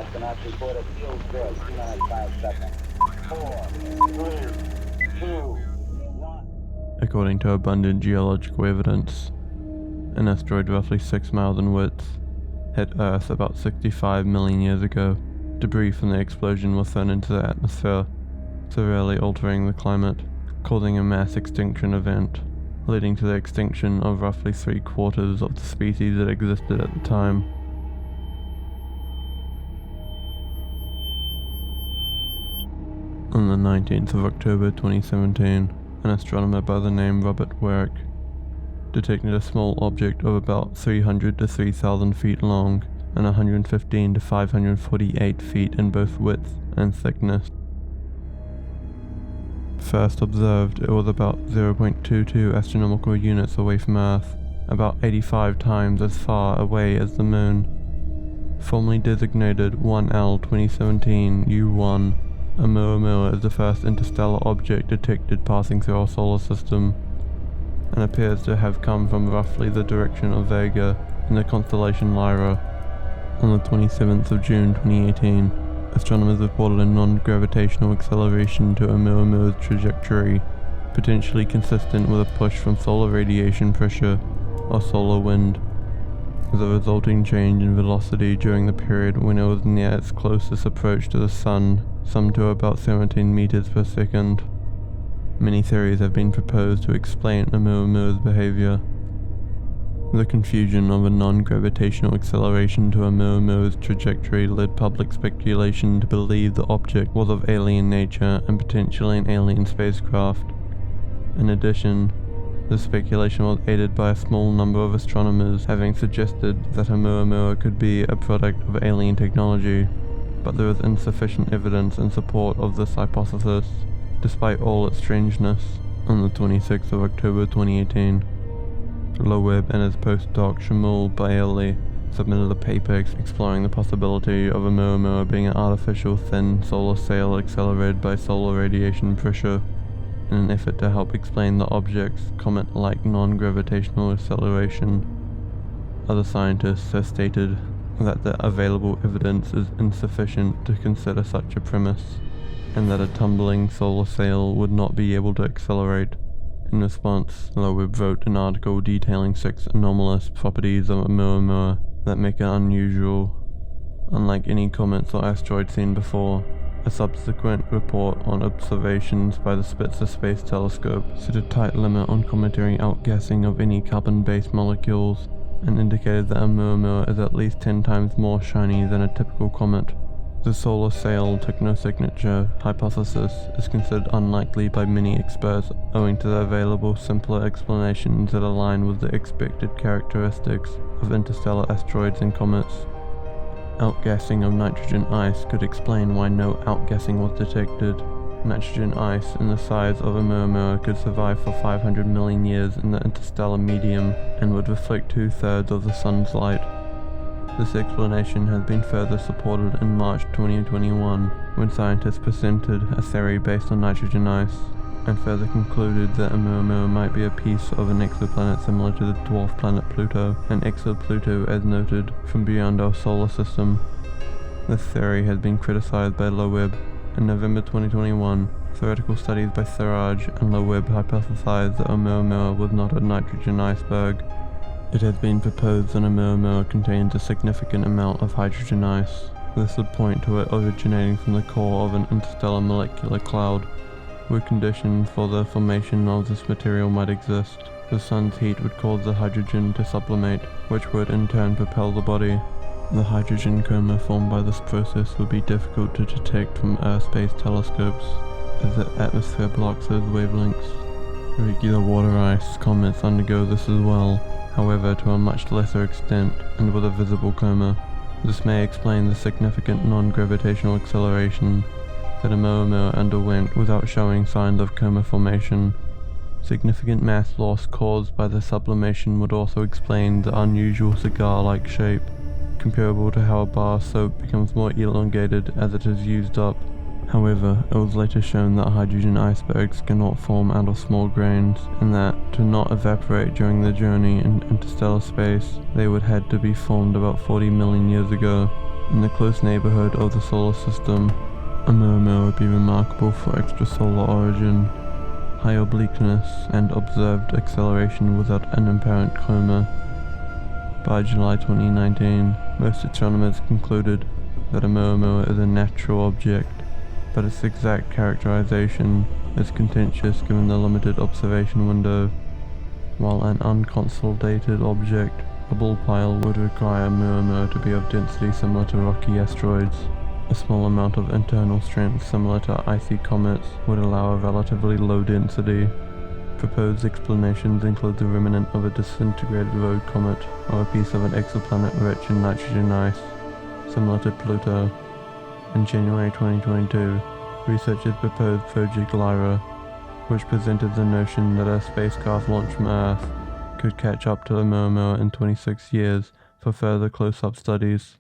astronauts report a fuel source, 2 minutes 5 seconds. 4, 3, 2, 1. According to abundant geological evidence, an asteroid roughly 6 miles in width hit Earth about 65 million years ago. Debris from the explosion was thrown into the atmosphere, severely altering the climate, causing a mass extinction event, leading to the extinction of roughly 3/4 of the species that existed at the time. On the 19th of October 2017, an astronomer by the name Robert Weryk detected a small object of about 300 to 3,000 feet long and 115 to 548 feet in both width and thickness. First observed, it was about 0.22 astronomical units away from Earth, about 85 times as far away as the Moon. Formerly designated 1L 2017 U1, Oumuamua is the first interstellar object detected passing through our solar system, and appears to have come from roughly the direction of Vega in the constellation Lyra. On the 27th of June 2018, astronomers reported a non-gravitational acceleration to Oumuamua's trajectory, potentially consistent with a push from solar radiation pressure or solar wind, with a resulting change in velocity during the period when it was near its closest approach to the Sun, some to about 17 meters per second. Many theories have been proposed to explain Oumuamua's behavior. The confusion of a non-gravitational acceleration to Oumuamua's trajectory led public speculation to believe the object was of alien nature and potentially an alien spacecraft. In addition, the speculation was aided by a small number of astronomers having suggested that Oumuamua could be a product of alien technology, but there is insufficient evidence in support of this hypothesis, despite all its strangeness. On the 26th of October 2018, Loeb and his postdoc Shmuel Bailey submitted a paper exploring the possibility of Oumuamua being an artificial thin solar sail accelerated by solar radiation pressure, in an effort to help explain the object's comet-like non-gravitational acceleration. Other scientists have stated that the available evidence is insufficient to consider such a premise, and that a tumbling solar sail would not be able to accelerate. In response, Loeb wrote an article detailing 6 anomalous properties of Oumuamua that make it unusual. Unlike any comets or asteroids seen before, a subsequent report on observations by the Spitzer Space Telescope set a tight limit on cometary outgassing of any carbon-based molecules, and indicated that Oumuamua is at least 10 times more shiny than a typical comet. The solar sail technosignature hypothesis is considered unlikely by many experts owing to the available simpler explanations that align with the expected characteristics of interstellar asteroids and comets. Outgassing of nitrogen ice could explain why no outgassing was detected. Nitrogen ice in the size of Oumuamua could survive for 500 million years in the interstellar medium and would reflect 2/3 of the sun's light. This explanation has been further supported in March 2021 when scientists presented a theory based on nitrogen ice, and further concluded that Oumuamua might be a piece of an exoplanet similar to the dwarf planet Pluto, and exo-Pluto as noted from beyond our solar system. This theory has been criticized by Loeb. In November 2021, theoretical studies by Siraj and Loeb hypothesized that Oumuamua was not a nitrogen iceberg. It has been proposed that Oumuamua contains a significant amount of hydrogen ice. This would point to it originating from the core of an interstellar molecular cloud, where conditions for the formation of this material might exist. The sun's heat would cause the hydrogen to sublimate, which would in turn propel the body. The hydrogen coma formed by this process would be difficult to detect from Earth-based telescopes, as the atmosphere blocks those wavelengths. Regular water ice comets undergo this as well, however to a much lesser extent and with a visible coma. This may explain the significant non-gravitational acceleration that Oumuamua underwent without showing signs of coma formation. Significant mass loss caused by the sublimation would also explain the unusual cigar-like shape, comparable to how a bar of soap becomes more elongated as it is used up. However, it was later shown that hydrogen icebergs cannot form out of small grains, and that, to not evaporate during their journey in interstellar space, they would had to be formed about 40 million years ago. in the close neighborhood of the solar system, Oumuamua would be remarkable for extrasolar origin, high obliqueness, and observed acceleration without an apparent coma. By July 2019, most astronomers concluded that Oumuamua is a natural object, but its exact characterization is contentious given the limited observation window. While an unconsolidated object, a ball pile, would require Oumuamua to be of density similar to rocky asteroids, a small amount of internal strength similar to icy comets would allow a relatively low density. Proposed explanations include the remnant of a disintegrated rogue comet or a piece of an exoplanet rich in nitrogen ice, similar to Pluto. In January 2022, researchers proposed Project Lyra, which presented the notion that a spacecraft launched from Earth could catch up to Oumuamua in 26 years for further close-up studies.